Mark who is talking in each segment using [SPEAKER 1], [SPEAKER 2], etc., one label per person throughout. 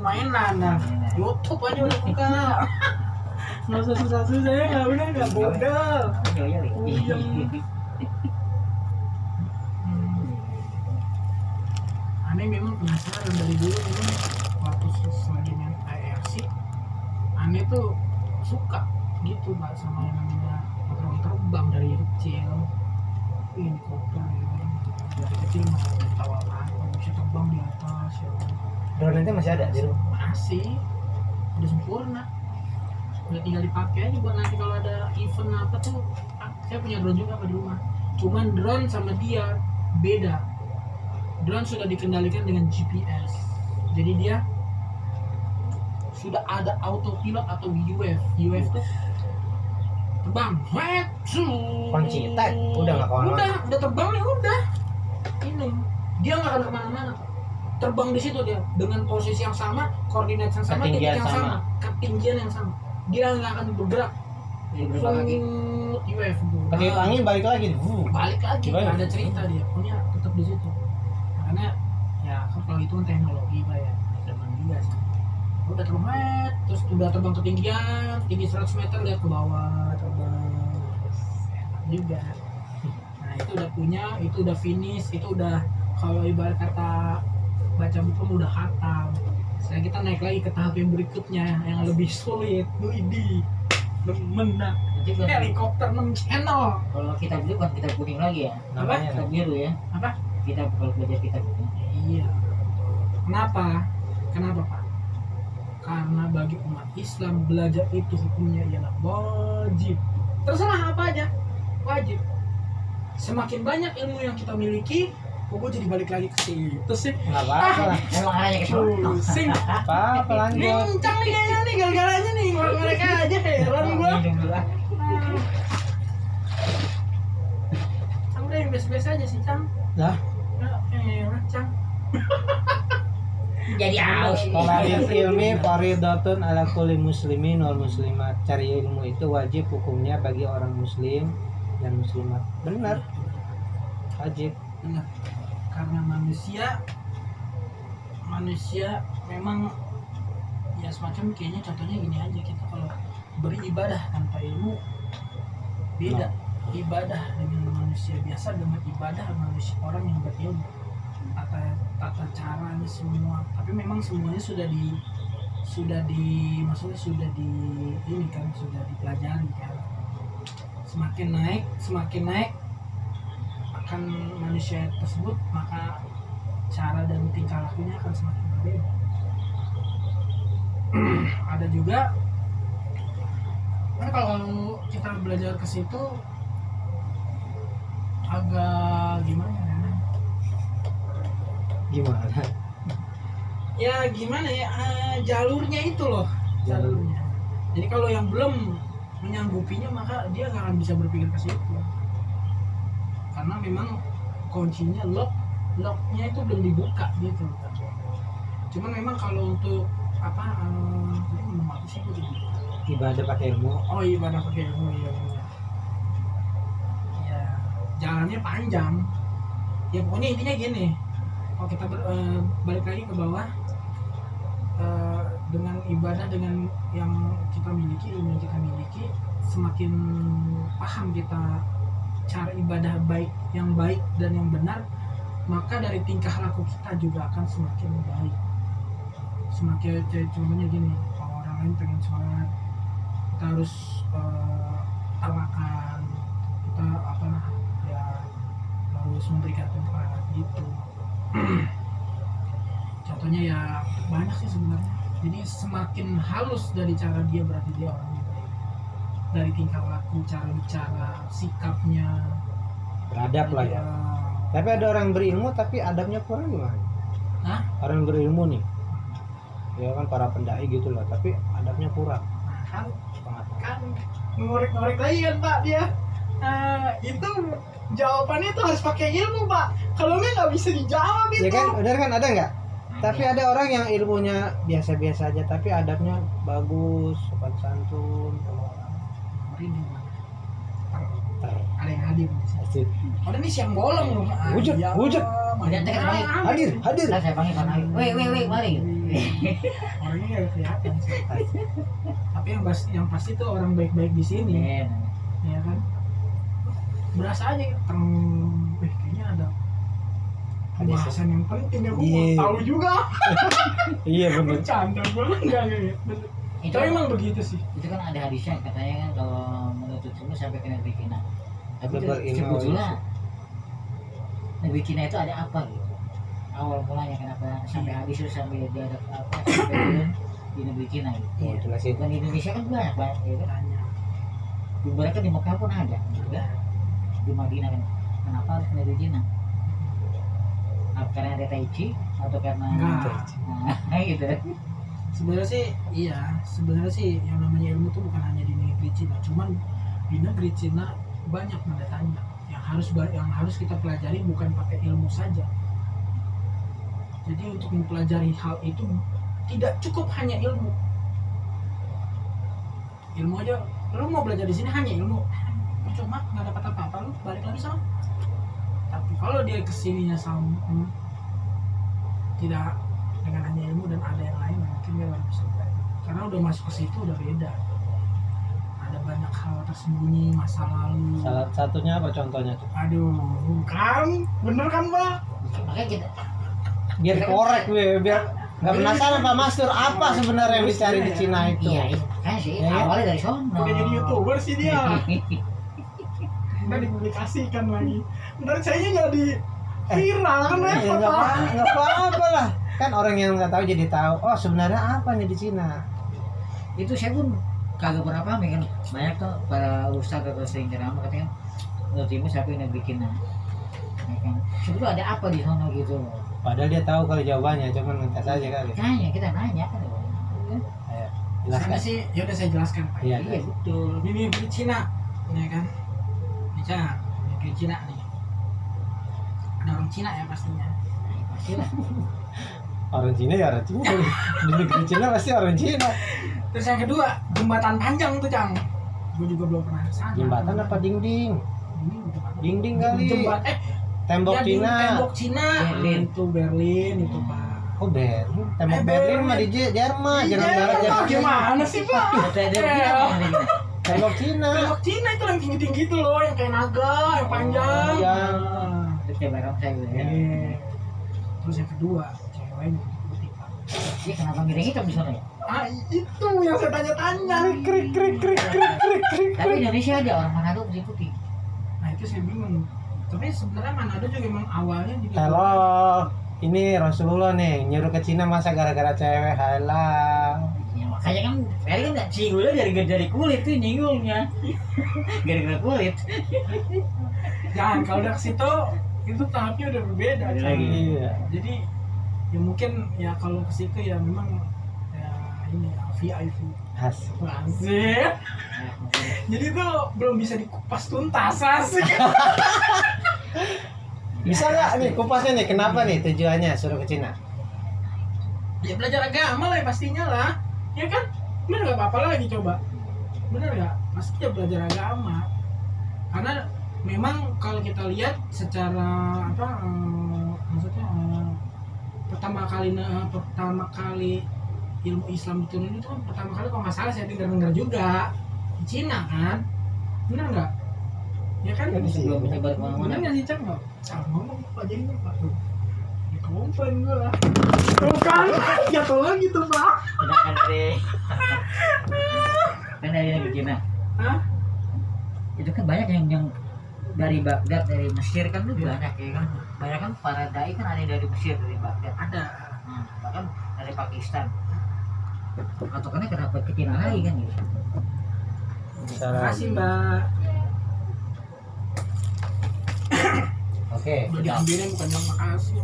[SPEAKER 1] mainan nah. YouTube aja udah buka. Nggak usah susah-susah ya, nggak bodoh. Aneh memang penasaran dari dulu memang waktu lagi main ARC. Aneh tuh suka gitu Pak sama yang namanya motor terbang dari kecil. Ini koper gitu. Dari kecil mah tahu apa bisa terbang di atas ya.
[SPEAKER 2] Drone itu masih ada di rumah?
[SPEAKER 1] Masih, udah sempurna. Udah tinggal dipakai aja buat nanti kalau ada event apa tuh. Saya punya drone juga apa di rumah. Cuman drone sama dia beda. Drone sudah dikendalikan dengan GPS. Jadi dia sudah ada autopilot atau UAV. UAV tuh terbang,
[SPEAKER 2] kunci tek, udah nggak kemana-mana.
[SPEAKER 1] Udah terbang nih udah. Ini dia nggak akan kemana-mana. Terbang di situ dia dengan posisi yang sama, koordinat yang sama, titik yang sama, ketinggian yang sama. Dia nggak akan bergerak. UAV
[SPEAKER 2] pakai angin balik lagi.
[SPEAKER 1] Balik lagi. Ada cerita dia, punya tetap di situ. Karena ya kalau itu kan teknologi Pak ya, zaman dia sih. Udah terbang, terus udah terbang ketinggian, tinggi 100 meter lihat ke bawah, terbang. Enak juga. Nah itu udah punya, itu udah finish, itu udah kalau ibarat kata baca buku udah khatam. Sekarang kita naik lagi ke tahap yang berikutnya yang lebih sulit. Widih, menang. Helikopter 6 channel.
[SPEAKER 3] Kalau kita beli bukan kita kuning lagi ya,
[SPEAKER 2] Namanya
[SPEAKER 3] kita biru ya.
[SPEAKER 1] Apa?
[SPEAKER 3] Kita kalau belajar kita kuning.
[SPEAKER 1] Iya. Kenapa? Kenapa Pak? Karena bagi umat Islam belajar itu hukumnya ialah wajib. Terserah apa aja, wajib. Semakin banyak ilmu yang kita miliki, gue jadi balik lagi ke situ sih.
[SPEAKER 2] Nggak apa-apa lah.
[SPEAKER 3] Emang arahnya ke sana.
[SPEAKER 1] Pusing.
[SPEAKER 2] Apa lanjut.
[SPEAKER 1] Ini kencang nih kayaknya nih, gara-garanya nih mereka aja heran gue. Udah yang biasa-biasa aja sih Cang.
[SPEAKER 2] Lah,
[SPEAKER 1] Cang.
[SPEAKER 3] Jadi aus.
[SPEAKER 2] Qawaidul ilmi fardhatun ala kulli muslimin wal muslimat. Cari ilmu itu wajib hukumnya bagi orang muslim dan muslimat. Benar. Wajib.
[SPEAKER 1] Benar. Karena manusia memang ya semacam kayaknya contohnya gini aja, kita kalau beribadah tanpa ilmu beda. Ibadah dengan manusia biasa dengan ibadah manusia orang yang berilmu. Tata caranya semua, tapi memang semuanya sudah maksudnya sudah di ini kan, sudah dipelajari kan. Semakin naik akan manusia tersebut, maka cara dan tingkah lakunya akan semakin berbeda. Ada juga kan kalau kita belajar ke situ agak gimana ya, jalurnya itu loh, jalurnya. Jadi kalau yang belum menyanggupinya maka dia nggak akan bisa berpikir ke situ, karena memang kuncinya locknya itu belum dibuka gitu. Cuman memang kalau untuk
[SPEAKER 2] Ibadah pakai ilmu.
[SPEAKER 1] Oh, ibadah pakai ilmu ya. Ya, jalannya panjang. Ya pokoknya intinya gini. Kalau kita balik lagi ke bawah, dengan ibadah, dengan yang kita miliki, ilmu yang kita miliki, semakin paham kita cara ibadah yang baik dan yang benar, maka dari tingkah laku kita juga akan semakin baik. Semakin, contohnya gini, kalau orang lain pengen sholat, kita harus tawakan, kita harus memberikan tempat gitu. Contohnya ya banyak sih sebenarnya. Jadi semakin halus dari cara dia, berarti dia orang yang baik. Dari tingkah laku, cara bicara, sikapnya,
[SPEAKER 2] Beradab lah ya. Tapi ada orang berilmu tapi adabnya kurang gimana?
[SPEAKER 1] Hah?
[SPEAKER 2] Orang berilmu nih, ya kan para pendai gitu lah, tapi adabnya kurang.
[SPEAKER 1] Kan ngorek-ngorek lagi kan Pak dia. Itu jawabannya itu harus pakai ilmu Pak. Kalau nggak bisa dijawab itu.
[SPEAKER 2] Ya kan, benar kan, ada nggak? Tapi ada orang yang ilmunya biasa-biasa aja tapi adabnya bagus, sopan santun sama orang.
[SPEAKER 1] Ini ada yang hadir.
[SPEAKER 2] Asik.
[SPEAKER 1] Ada nih siang bolong loh.
[SPEAKER 2] Wujud.
[SPEAKER 3] Hadir.
[SPEAKER 2] Hadir.
[SPEAKER 3] Saya panggil kan. Weh, mari.
[SPEAKER 1] orangnya nggak kelihatan sih. Tapi yang pasti tuh orang baik-baik di sini,
[SPEAKER 3] Iya.
[SPEAKER 1] ya kan? Berasa aja kayaknya ada pembahasan yang penting ya, gue
[SPEAKER 2] Iya.
[SPEAKER 1] mau tahu juga.
[SPEAKER 2] Iya bener.
[SPEAKER 1] Bercanda gue enggak bener.
[SPEAKER 3] Itu
[SPEAKER 1] Tapi emang begitu sih.
[SPEAKER 3] itu kan ada hadisnya katanya kan kalau menuntut ilmu sampai ke negeri Cina. Tapi itu
[SPEAKER 2] Berilmu
[SPEAKER 3] sebetulnya negeri Cina itu ada apa gitu? Awal mulanya kenapa sampai hadis itu sampai dia ada apa sampai turun di negeri Cina gitu.
[SPEAKER 2] Oh, jelasin.
[SPEAKER 3] Dan di Indonesia kan banyak gitu.
[SPEAKER 1] Tanya.
[SPEAKER 3] Ibaratnya di Mekah pun ada. Di Madinah kan. Kenapa harus ke negeri Cina? Apa karena ada Tai Chi atau karena
[SPEAKER 1] Enggak.
[SPEAKER 3] nah, gitu.
[SPEAKER 1] Sebenarnya sih yang namanya ilmu itu bukan hanya di negeri Cina, cuman di negeri Cina banyak mendatangnya. Yang harus kita pelajari bukan pakai ilmu saja. Jadi untuk mempelajari hal itu tidak cukup hanya ilmu. Ilmu aja, lu mau belajar di sini hanya ilmu, cuma nggak dapat apa-apa, lu balik lagi sama. Tapi kalau dia kesininya sama tidak dengan hanya ilmu dan ada yang lain, mungkin dia baru bisa belajar. Karena udah masuk ke situ udah beda. Ada banyak hal tersembunyi masa lalu.
[SPEAKER 2] Salah satunya apa contohnya tuh?
[SPEAKER 1] Aduh, kan bener kan Pak?
[SPEAKER 3] Makanya kita
[SPEAKER 2] Biar korek gue, biar nggak penasaran Pak Mastur apa sebenarnya yang dicari di Cina itu.
[SPEAKER 3] iya kan sih
[SPEAKER 2] Ya, ya.
[SPEAKER 3] awalnya dari sono.
[SPEAKER 1] Udah jadi youtuber sih dia. Ntar dipublikasikan lagi. Ntar saya jadi viral kan
[SPEAKER 2] Ya,
[SPEAKER 1] repot
[SPEAKER 2] nggak
[SPEAKER 1] Pak.
[SPEAKER 2] nggak apa-apa lah. Kan orang yang nggak tahu jadi tahu. Oh sebenarnya apa nih di Cina?
[SPEAKER 3] Itu saya pun kagak pernah paham ya kan banyak tuh para ustadz atau sering ceramah katanya menurut ibu siapa yang bikin ya kan sebetulnya ada apa di sana gitu
[SPEAKER 2] Padahal dia tahu kalau jawabannya, cuman ngetes aja kali.
[SPEAKER 3] nanya kita nanya kan
[SPEAKER 2] Ayo,
[SPEAKER 1] Sana
[SPEAKER 2] jelaskan.
[SPEAKER 1] sih, ya udah saya jelaskan Pak.
[SPEAKER 2] Iya,
[SPEAKER 3] iya
[SPEAKER 1] Betul. Ini negeri Cina, ya kan? Bisa negeri Cina nih. Ada orang Cina ya pastinya.
[SPEAKER 3] pastilah
[SPEAKER 2] Orang Cina ya orang Cina. Di negeri Cina pasti orang Cina.
[SPEAKER 1] Terus yang kedua, jembatan panjang tuh, Cang. Gue juga belum pernah kesana.
[SPEAKER 2] Jembatan apa dinding? Dinding kali. Tembok
[SPEAKER 1] Ya,
[SPEAKER 2] Cina.
[SPEAKER 1] Tembok Cina.
[SPEAKER 3] Berlin.
[SPEAKER 1] Itu Berlin itu Pak.
[SPEAKER 2] Oh Berlin. Tembok
[SPEAKER 1] Eh,
[SPEAKER 2] Berlin
[SPEAKER 1] Berlin.
[SPEAKER 2] mah di Jerman, Jerman Barat, Jerman Timur.
[SPEAKER 1] Gimana sih Pak?
[SPEAKER 3] kata dia begini
[SPEAKER 2] Tembok Cina.
[SPEAKER 1] Tembok Cina itu yang tinggi-tinggi tuh loh, yang kayak naga, yang panjang.
[SPEAKER 2] Yang
[SPEAKER 3] terus saya bareng saya gitu ya
[SPEAKER 1] Terus yang kedua, ceweknya putih Pak.
[SPEAKER 3] dia kenapa ngiring hitam di sana ya
[SPEAKER 1] Ah, itu yang saya tanya-tanya.
[SPEAKER 2] krik krik krik krik krik krik.
[SPEAKER 3] tapi Indonesia ada orang Manado putih putih
[SPEAKER 1] Nah, itu saya bingung. Tapi sebenarnya Manado juga emang awalnya juga
[SPEAKER 2] Halo. Ini Rasulullah nih nyuruh ke Cina masa gara-gara cewek. Halo.
[SPEAKER 3] ya, makanya kan kali kan nggak cinggulnya dari kulit tuh nyinggungnya gara-gara kulit
[SPEAKER 1] Jangan kalau udah ke situ itu tahapnya udah berbeda.
[SPEAKER 3] Beda
[SPEAKER 1] Cang.
[SPEAKER 3] lagi.
[SPEAKER 2] Iya.
[SPEAKER 1] Jadi ya mungkin ya kalau ke situ ya memang ya ini ya, VIP.
[SPEAKER 2] Asik.
[SPEAKER 1] Asik. Jadi tuh belum bisa dikupas tuntas asik.
[SPEAKER 2] Bisa nggak nih kupasnya nih? Kenapa nih tujuannya suruh ke Cina?
[SPEAKER 1] Ya belajar agama lah ya pastinya lah. Ya kan? Bener nggak apa-apa lagi coba. Bener nggak? Pasti ya belajar agama. Karena memang kalau kita lihat secara apa maksudnya pertama kali ilmu Islam diturun itu kan pertama kali kalau nggak salah saya dengar juga di Cina kan, benar nggak? Ya kan?
[SPEAKER 3] sebelum menyebar
[SPEAKER 1] Benar
[SPEAKER 3] kemana-mana
[SPEAKER 1] nggak sih Cang? Nggak? Cang ngomong Pak jadi Pak tuh. Ya komplain gue lah. Tuh kan jatuh lagi tuh Pak.
[SPEAKER 3] sedangkan dari negeri Cina
[SPEAKER 1] Hah?
[SPEAKER 3] itu kan banyak yang dari Baghdad dari Mesir kan tuh banyak ya kan banyak kan para dai kan ada yang dari Mesir dari Baghdad
[SPEAKER 1] Ada.
[SPEAKER 3] bahkan dari Pakistan atau karena kenapa ke Cina lagi kan gitu
[SPEAKER 1] Terima kasih Mbak.
[SPEAKER 2] Oke.
[SPEAKER 1] Udah diambilin bukan yang makasih.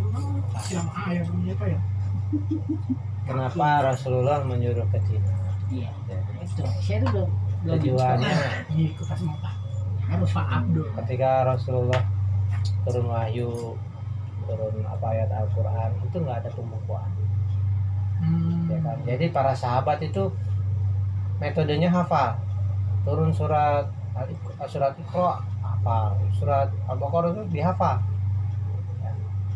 [SPEAKER 1] Yang ayah punya apa ya?
[SPEAKER 2] Kenapa Rasulullah menyuruh ke Cina?
[SPEAKER 3] iya itu saya tuh belum
[SPEAKER 2] Tujuannya
[SPEAKER 1] Ini kupas mata.
[SPEAKER 3] harus
[SPEAKER 1] Pak Abdul.
[SPEAKER 2] ketika Rasulullah turun wahyu, turun apa ayat Al-Quran itu nggak ada pembukuan, ya kan? Jadi para sahabat itu metodenya hafal, turun surat Iqra hafal, surat Al-Baqarah itu dihafal. Ya.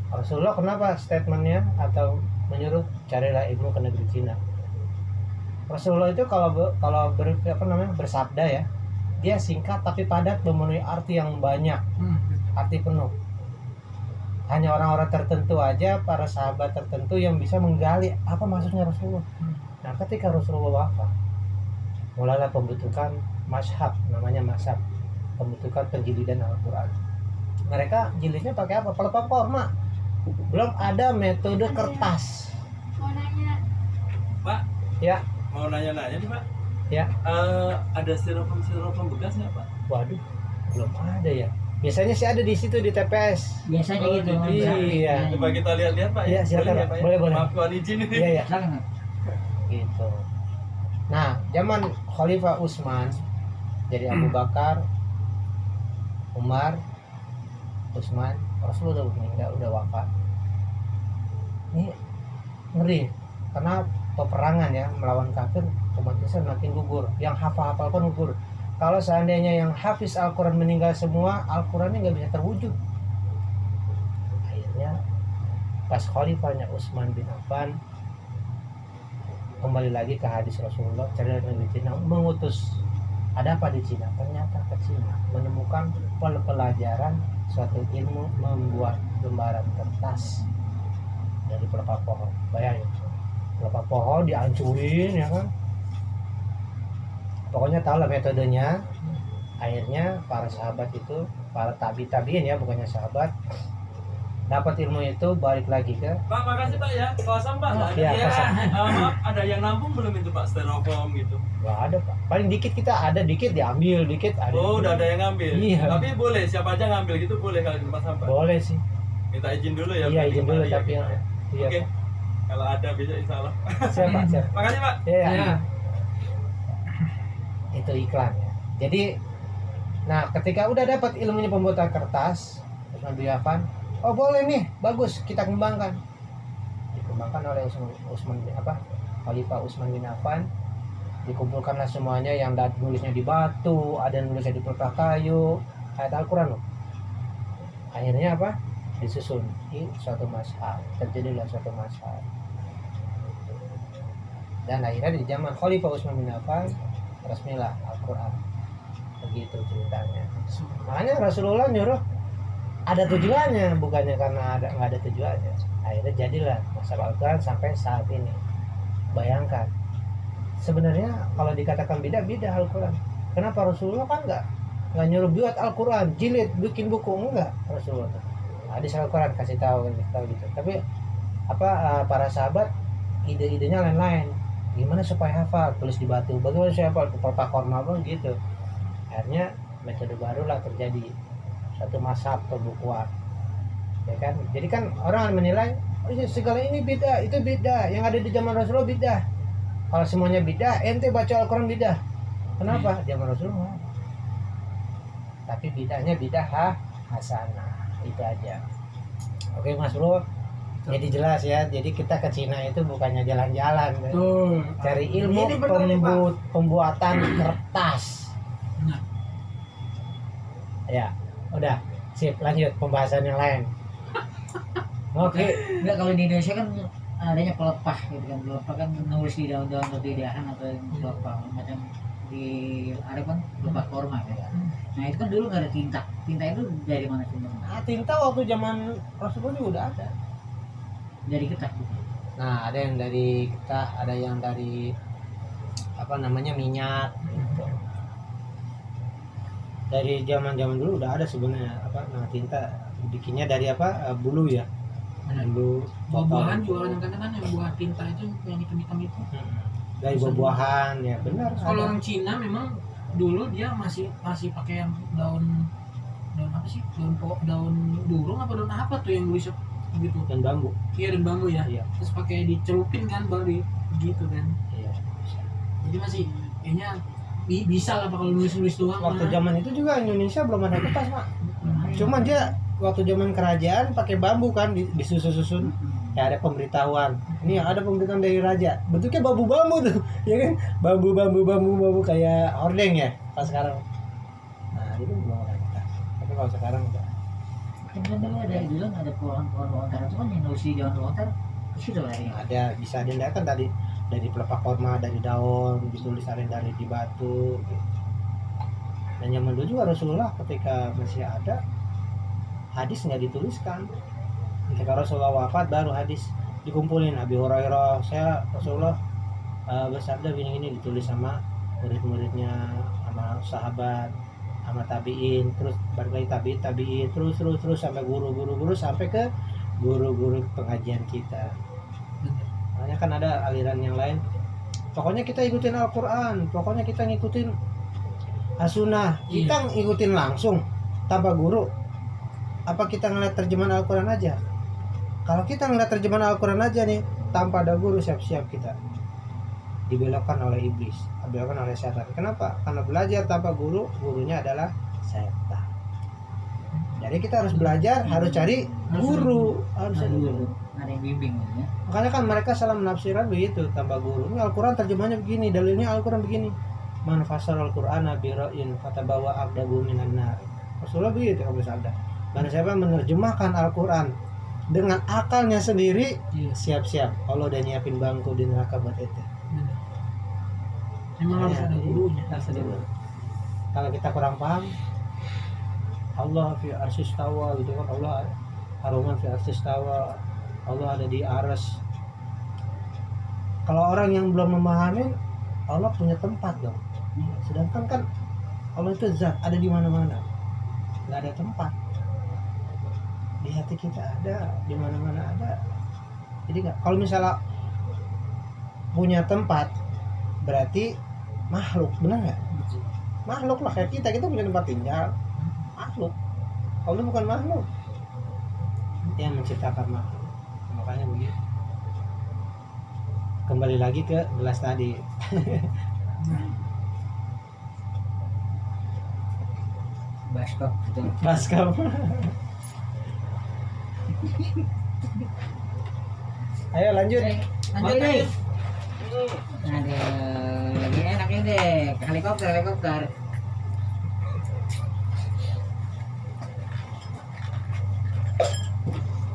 [SPEAKER 2] Rasulullah kenapa statementnya atau menyuruh carilah ilmu ke negeri Cina. Rasulullah itu kalau bersabda ya, dia singkat tapi padat, memenuhi arti yang banyak, arti penuh. Hanya orang-orang tertentu aja, para sahabat tertentu yang bisa menggali apa maksudnya Rasulullah. Nah, ketika Rasulullah wafat, mulailah pembentukan mazhab, namanya mazhab, pembentukan penjilidan Al-Quran. Mereka jilidnya pakai apa? Pelepah korma. Belum ada metode kertas.
[SPEAKER 4] Mau nanya.
[SPEAKER 5] Pak,
[SPEAKER 2] Ya,
[SPEAKER 5] mau nanya-nanya nih Pak.
[SPEAKER 2] ya.
[SPEAKER 5] Ada styrofoam bekas nggak Pak?
[SPEAKER 2] Waduh, belum ada ya. Biasanya sih ada di situ di TPS.
[SPEAKER 3] Biasanya
[SPEAKER 5] Oh,
[SPEAKER 3] gitu.
[SPEAKER 5] jadi,
[SPEAKER 2] iya.
[SPEAKER 5] Coba kita lihat-lihat Pak.
[SPEAKER 2] Iya, silakan,
[SPEAKER 5] Boleh, ya,
[SPEAKER 2] Pak.
[SPEAKER 5] Pak, ya?
[SPEAKER 2] Boleh, boleh.
[SPEAKER 5] Maaf Tuhan izin ini.
[SPEAKER 2] Iya, ya.
[SPEAKER 3] Silakan.
[SPEAKER 2] Gitu. Nah, zaman Khalifah Utsman, jadi Abu Bakar, Umar, Utsman, Rasulullah udah meninggal, udah wafat. Ini ngeri karena peperangan ya melawan kafir, umat Islam makin gugur. Yang hafal-hafal pun gugur. Kalau seandainya yang hafiz Al-Quran meninggal semua, Al-Qurannya nggak bisa terwujud. Akhirnya pas khalifahnya Utsman bin Affan, kembali lagi ke hadis Rasulullah, cari negeri Cina, mengutus. Ada apa di Cina? Ternyata ke Cina menemukan pelajaran suatu ilmu membuat lembaran kertas dari pelepah pohon. Bayangin, pelepah pohon dihancurin ya kan. Pokoknya tahu lah metodenya. Akhirnya para sahabat itu, para tabiin ya, bukannya sahabat, dapat ilmu itu, balik lagi ke
[SPEAKER 5] Pak, makasih Pak ya. Kosong Pak. Nggak ada.
[SPEAKER 2] Iya,
[SPEAKER 5] Ya.
[SPEAKER 2] kosong.
[SPEAKER 5] Maaf, ada yang nampung belum itu Pak styrofoam gitu?
[SPEAKER 2] nggak ada Pak. Paling dikit kita ada, dikit diambil, dikit ada.
[SPEAKER 5] Oh, udah ada yang ngambil.
[SPEAKER 2] Iya.
[SPEAKER 5] Tapi boleh siapa aja ngambil gitu boleh kalau di tempat sampah.
[SPEAKER 2] Boleh sih.
[SPEAKER 5] Minta izin dulu ya.
[SPEAKER 2] Iya,
[SPEAKER 5] berarti
[SPEAKER 2] izin dulu
[SPEAKER 5] kembali ya
[SPEAKER 2] tapi
[SPEAKER 5] kita ya.
[SPEAKER 2] iya.
[SPEAKER 5] Oke.
[SPEAKER 2] Pak.
[SPEAKER 5] Kalau ada bisa insya Allah.
[SPEAKER 2] Siapa? Siapa?
[SPEAKER 5] Makasih Pak.
[SPEAKER 2] Iya.
[SPEAKER 1] Ya.
[SPEAKER 2] Itu iklan ya. Jadi, nah ketika udah dapat ilmunya pembuatan kertas, Utsman bin Affan, oh boleh nih, bagus, kita kembangkan. Dikembangkan oleh Utsman bin Khalifah Utsman bin Affan. Dikumpulkanlah semuanya, yang nulisnya di batu, ada yang nulisnya di pelepah kayu, ayat Al-Quran loh. Akhirnya apa? Disusun di suatu mazhab, terjadilah suatu mazhab. Dan akhirnya di zaman Khalifah Utsman bin Affan, resmilah Al-Quran. Begitu ceritanya. Makanya Rasulullah nyuruh ada tujuannya, bukannya karena nggak ada tujuannya. Akhirnya jadilah mazhab Al-Quran sampai saat ini. Bayangkan, sebenarnya kalau dikatakan bidah Al-Quran. Kenapa Rasulullah kan nggak nyuruh buat Al-Quran, jilid, bikin buku, enggak Rasulullah. Hadis Al-Quran kasih tahu gitu. Tapi para sahabat ide-idenya lain-lain. Gimana supaya hafal, tulis di batu, bagaimana supaya hafal, pelepah korma gitu. Akhirnya metode barulah terjadi, satu mazhab pembukuan, ya kan. Jadi kan orang menilai, oh iya, segala ini beda, itu beda, yang ada di zaman Rasulullah beda. Kalau semuanya beda, ente baca Al-Quran beda. Kenapa? Zaman Rasulullah. Tapi bidahnya bidah hasanah, itu aja. Oke Mas Bro, jadi jelas ya. Jadi kita ke Cina itu bukannya jalan-jalan, kan?
[SPEAKER 1] Tuh.
[SPEAKER 2] Cari ilmu
[SPEAKER 1] Ini benar nih, Pak.
[SPEAKER 2] pembuatan kertas.
[SPEAKER 1] Nah.
[SPEAKER 2] Ya, udah, sip, lanjut pembahasan yang lain. Oke.
[SPEAKER 3] Enggak, kalau di Indonesia kan adanya pelepah gitu kan. Pelepah kan nulis di daun-daun atau di dahan atau pelepah macam di ada kan pelepah korma ya. Nah itu kan dulu nggak ada tinta. Tinta itu dari mana sumbernya?
[SPEAKER 2] Nah, tinta waktu zaman Rasulullah juga udah ada.
[SPEAKER 3] Dari kertas gitu.
[SPEAKER 2] Nah, ada yang dari getah, ada yang dari minyak gitu. Dari zaman-zaman dulu udah ada sebenarnya tinta, bikinnya dari bulu ya. Bulu
[SPEAKER 1] Buah-buahan juga kadang-kadang kan yang buah tinta itu yang hitam-hitam itu.
[SPEAKER 2] Dari buah-buahan ya, benar.
[SPEAKER 1] Kalau
[SPEAKER 2] ada.
[SPEAKER 1] orang Cina memang dulu dia masih pakai yang daun apa sih? Daun burung apa daun apa tuh yang nulis gitu.
[SPEAKER 2] Dan bambu.
[SPEAKER 1] Iya, dan bambu ya.
[SPEAKER 2] Iya.
[SPEAKER 1] Terus pakai dicelupin kan baru gitu kan.
[SPEAKER 2] Iya.
[SPEAKER 1] Jadi masih kayaknya bisa lah kalau nulis doang.
[SPEAKER 2] Waktu
[SPEAKER 1] mah.
[SPEAKER 2] zaman itu juga Indonesia belum ada kertas, Mak. Cuman dia waktu zaman kerajaan pakai bambu kan, disusun-susun. Ya ada pemberitahuan. Ini ada pemberitahuan dari raja. Bentuknya bambu-bambu tuh, ya kan? Bambu kayak hordeng ya. Pas sekarang. Nah, itu belum ada kertas. Tapi kalau sekarang udah.
[SPEAKER 3] Kan dulu ada bilang ada pohon lontar itu kan yang nulis di daun lontar Di situ larinya.
[SPEAKER 2] Ada bisa diandalkan dari pelepah korma, dari daun, ditulis dari di batu gitu. Dan zaman dulu juga Rasulullah ketika masih ada hadis nggak dituliskan. Ketika Rasulullah wafat baru hadis dikumpulin. Abi Hurairah, saya Rasulullah bersabda gini-gini, ditulis sama murid-muridnya, sama sahabat, sama tabiin, terus balik lagi tabiin, terus sampai guru sampai ke guru pengajian kita. Makanya kan ada aliran yang lain. Pokoknya kita ikutin Al-Quran, pokoknya kita ngikutin As-Sunnah. Kita ngikutin langsung tanpa guru. Apa kita ngeliat terjemahan Al-Quran aja? Kalau kita ngeliat terjemahan Al-Quran aja nih, tanpa ada guru, siap-siap kita dibelokkan oleh iblis, dibelokkan oleh setan. Kenapa? Karena belajar tanpa guru, gurunya adalah setan. Jadi kita harus belajar, harus cari guru, harus cari guru.
[SPEAKER 3] Ada yang bimbing ya.
[SPEAKER 2] Makanya kan mereka salah menafsiran begitu tanpa guru. Ini Al-Quran terjemahnya begini, dalilnya Al-Quran begini. Man fasara Al-Qur'ana bi ra'in fatabawa aqdabu minan nar. Rasulullah begitu kalau bersabda. Barang siapa menerjemahkan Al-Quran dengan akalnya sendiri, siap-siap Allah udah nyiapin bangku di neraka buat itu.
[SPEAKER 1] Memang harus ada gurunya.
[SPEAKER 2] Kalau kita kurang paham, Allah fi arsis tawa gitu kan, Allah Ar-Rahman fi arsis tawa, Allah ada di aras. Kalau orang yang belum memahami, Allah punya tempat dong. Sedangkan kan Allah itu zat, ada di mana-mana, nggak ada tempat. Di hati kita ada, di mana-mana ada. Jadi nggak, kalau misalnya punya tempat, berarti makhluk, benar nggak? Makhluk lah kayak kita punya tempat tinggal, makhluk. Allah bukan makhluk yang menciptakan makhluk. Makanya begitu. Kembali lagi ke gelas tadi.
[SPEAKER 3] Baskop gitu.
[SPEAKER 2] Baskop. Ayo lanjut.
[SPEAKER 3] Lanjut deh. Ada lagi enaknya deh, helikopter.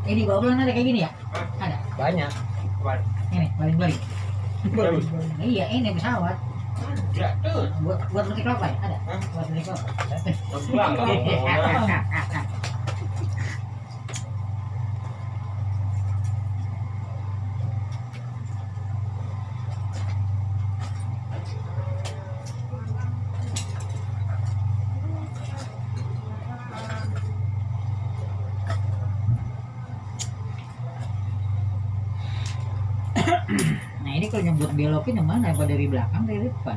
[SPEAKER 3] Ini gobloan ada kayak gini ya? Ada.
[SPEAKER 2] Banyak.
[SPEAKER 3] Ini balik. Iya, ini pesawat.
[SPEAKER 5] Ya, tuh.
[SPEAKER 3] Buat metik kelapa ya? Ada. Buat metik kelapa.
[SPEAKER 5] Terbang kalau mau.
[SPEAKER 3] Nah ini kalau nyebut belokin yang mana? Apa dari belakang, dari depan?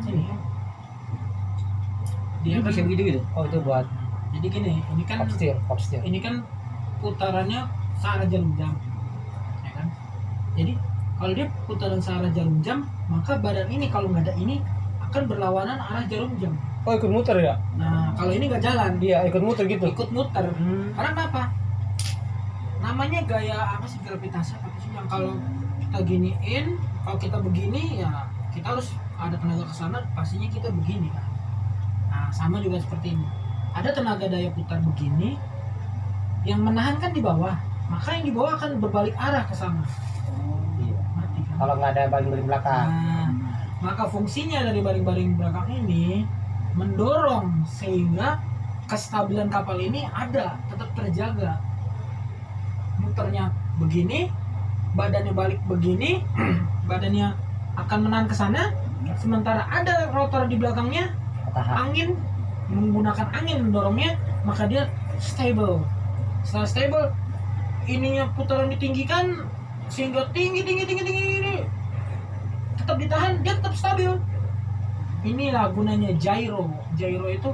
[SPEAKER 3] Dia bisa begitu gitu.
[SPEAKER 2] Oh itu buat
[SPEAKER 1] Jadi gini, ini kan
[SPEAKER 2] upsteer.
[SPEAKER 1] ini kan putarannya searah jarum jam, ya kan? Jadi kalau dia putaran searah jarum jam, maka badan ini kalau nggak ada ini akan berlawanan arah jarum jam.
[SPEAKER 2] Oh ikut muter ya?
[SPEAKER 1] Nah kalau ini nggak jalan,
[SPEAKER 2] Dia ikut muter gitu.
[SPEAKER 1] ikut muter. Karena apa? Namanya gaya apa sih, gravitasi apa sih, yang kalau kita giniin, kalau kita begini ya kita harus ada tenaga kesana, pastinya kita begini kan. Nah sama juga seperti ini. Ada tenaga daya putar begini yang menahan kan di bawah, maka yang di bawah akan berbalik arah ke sana.
[SPEAKER 2] Iya.
[SPEAKER 1] Mati kan?
[SPEAKER 2] Kalau nggak ada baling-baling belakang.
[SPEAKER 1] Nah, maka fungsinya dari baling-baling belakang ini mendorong sehingga kestabilan kapal ini ada, tetap terjaga. Muternya begini, badannya balik begini, badannya akan menahan ke sana, sementara ada rotor di belakangnya,
[SPEAKER 2] Tahan.
[SPEAKER 1] angin menggunakan angin mendorongnya, maka dia stable. Setelah stable, ininya putaran ditinggikan sehingga tinggi, tetap ditahan, dia tetap stabil. Inilah gunanya gyro. Gyro itu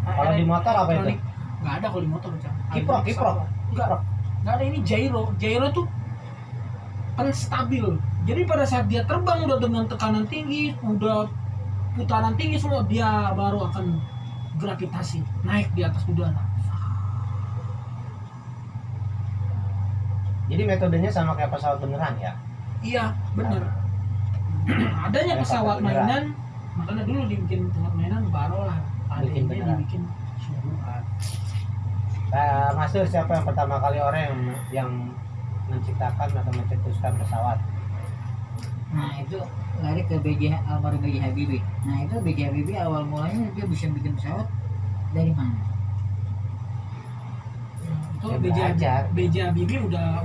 [SPEAKER 2] Kalau di motor apa itu?
[SPEAKER 1] Nggak ada kalau di motor,
[SPEAKER 2] Kiprok.
[SPEAKER 1] nggak ada. Ini gyro. Gyro itu penstabil. Jadi pada saat dia terbang udah dengan tekanan tinggi, udah putaran tinggi semua, dia baru akan gravitasi naik di atas udara.
[SPEAKER 2] Jadi metodenya sama kayak pesawat beneran ya?
[SPEAKER 1] Iya, bener. Adanya pesawat mainan, makanya dulu dibikin pesawat mainan, barulah
[SPEAKER 2] Bikin
[SPEAKER 1] adanya
[SPEAKER 2] beneran.
[SPEAKER 1] dibikin sungguhan.
[SPEAKER 2] Mas Dur, siapa yang pertama kali orang yang menciptakan atau mencetuskan pesawat?
[SPEAKER 3] Nah itu lari ke almarhum B.J. Habibie. Nah itu B.J. Habibie awal mulanya dia bisa bikin pesawat dari mana?
[SPEAKER 1] Itu
[SPEAKER 2] Ya, belajar.
[SPEAKER 1] B.J. Habibie udah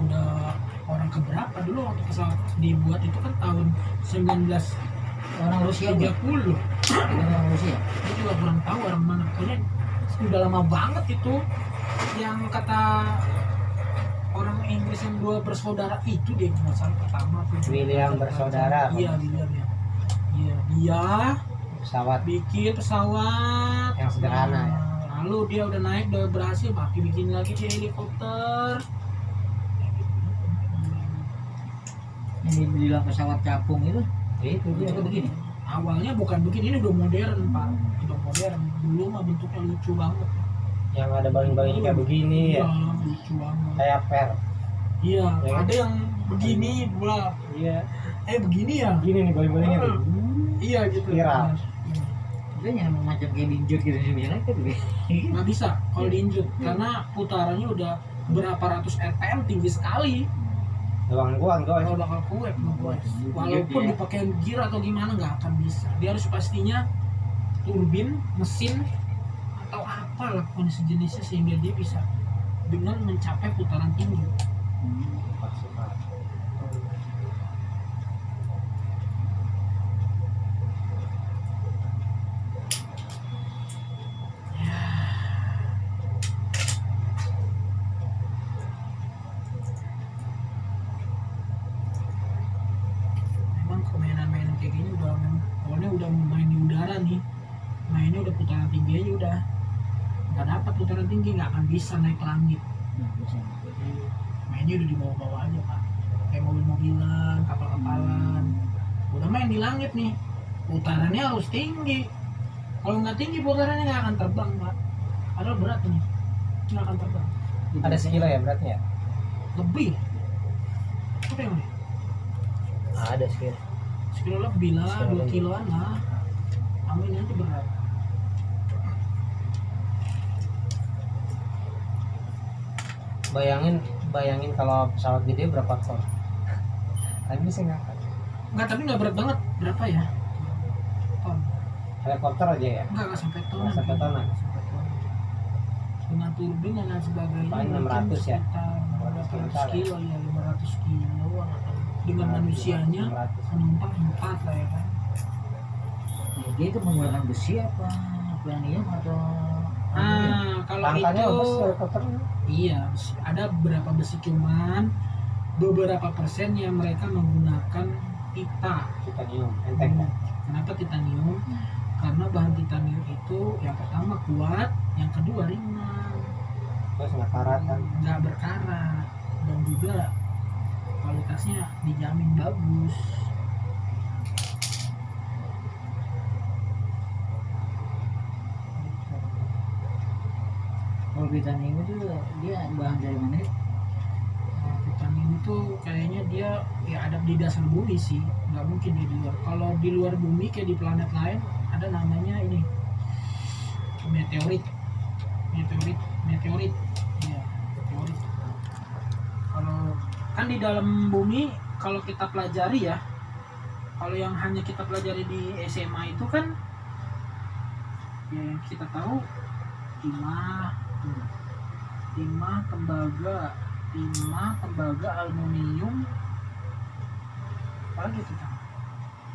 [SPEAKER 1] orang keberapa dulu waktu pesawat dibuat itu kan tahun 1930.
[SPEAKER 3] Orang Rusia bukan? Orang Rusia.
[SPEAKER 1] Dia juga kurang tahu orang mana, kayaknya udah lama banget itu. Yang kata orang Inggris yang dua bersaudara itu dia nggak salah pertama tuh.
[SPEAKER 2] William bersaudara.
[SPEAKER 1] Iya William ya. Iya dia
[SPEAKER 2] Pesawat
[SPEAKER 1] bikin pesawat
[SPEAKER 2] yang sederhana ya.
[SPEAKER 1] Lalu dia udah naik, udah berhasil, makin bikin lagi dia helikopter.
[SPEAKER 3] Yang dibilang pesawat capung itu
[SPEAKER 2] Itu dia.
[SPEAKER 3] juga begini.
[SPEAKER 1] Awalnya bukan begini, ini udah modern pak, udah modern. Dulu mah bentuknya lucu banget.
[SPEAKER 2] Yang ada baling-baling kayak begini ya.
[SPEAKER 1] Iya, lucu banget.
[SPEAKER 2] Kayak per.
[SPEAKER 1] Iya,
[SPEAKER 2] Ya.
[SPEAKER 1] ada yang begini,
[SPEAKER 2] Iya.
[SPEAKER 1] begini ya.
[SPEAKER 2] Gini nih baling-balingnya tuh.
[SPEAKER 1] Iya gitu.
[SPEAKER 2] Viral.
[SPEAKER 3] Itu yang macam kayak diinjut gitu sebenarnya kan gitu.
[SPEAKER 1] Nggak bisa kalau diinjut karena putarannya udah berapa ratus RPM, tinggi sekali.
[SPEAKER 2] Doang gua.
[SPEAKER 1] Kalau bakal kuat, walaupun
[SPEAKER 3] ya.
[SPEAKER 1] dipakai gear atau gimana nggak akan bisa. Dia harus pastinya turbin, mesin atau apa lah pokoknya sejenisnya sehingga dia bisa dengan mencapai putaran tinggi. Memang permainan-mainan kayak gini pokoknya udah main di udara nih, mainnya udah putaran tinggi aja udah nggak dapat putaran tinggi, nggak akan bisa naik ke langit. Mainnya udah di bawah-bawah aja pak, kayak mobil-mobilan, kapal-kapalan, udah main di langit nih, putarannya harus tinggi. Kalau nggak tinggi putarannya nggak akan terbang pak, padahal berat nih, nggak akan terbang.
[SPEAKER 2] Ada sekilo ya beratnya?
[SPEAKER 1] Lebih apa yang ini?
[SPEAKER 2] Ada sekilo.
[SPEAKER 1] Sekilo lebih lah,
[SPEAKER 2] Sekilo
[SPEAKER 1] 2
[SPEAKER 2] lebih.
[SPEAKER 1] kiloan lah. Amin aja berat.
[SPEAKER 2] Bayangin kalau pesawat gede berapa ton? Kan bisa ngangkat.
[SPEAKER 1] Enggak, tapi nggak berat banget. Berapa ya? Ton.
[SPEAKER 2] Helikopter aja ya.
[SPEAKER 1] Enggak sampai ton.
[SPEAKER 2] Nggak sampai tonan.
[SPEAKER 1] Nggak sampai ton. Dengan turbin dan lain sebagainya.
[SPEAKER 2] Paling
[SPEAKER 1] mungkin
[SPEAKER 2] 600 ya?
[SPEAKER 1] sekitar 500 kilo ya, 500 kilo atau dengan manusianya
[SPEAKER 2] 600.
[SPEAKER 1] penumpang 4 lah ya kan.
[SPEAKER 3] Nah, dia itu menggunakan besi apa planium atau
[SPEAKER 1] Kalau
[SPEAKER 2] Langkahnya
[SPEAKER 1] itu
[SPEAKER 2] besi helikopter.
[SPEAKER 1] iya, ada beberapa besi, cuman beberapa persen yang mereka menggunakan pita.
[SPEAKER 2] Titanium, enteng kan?
[SPEAKER 1] Kenapa titanium? Karena bahan titanium itu yang pertama kuat, yang kedua ringan,
[SPEAKER 2] Terus nggak karat kan?
[SPEAKER 1] nggak berkarat, dan juga kualitasnya dijamin bagus.
[SPEAKER 3] kalau titanium itu dia bahan dari mana sih?
[SPEAKER 1] Nah, titanium itu kayaknya dia ya ada di dasar bumi sih, nggak mungkin dia di luar. Kalau di luar bumi kayak di planet lain ada namanya ini meteorit, ya meteorit. Kalau kan di dalam bumi kalau kita pelajari ya, kalau yang hanya kita pelajari di SMA itu kan ya yang kita tahu timah, tembaga, aluminium, apa lagi tuh?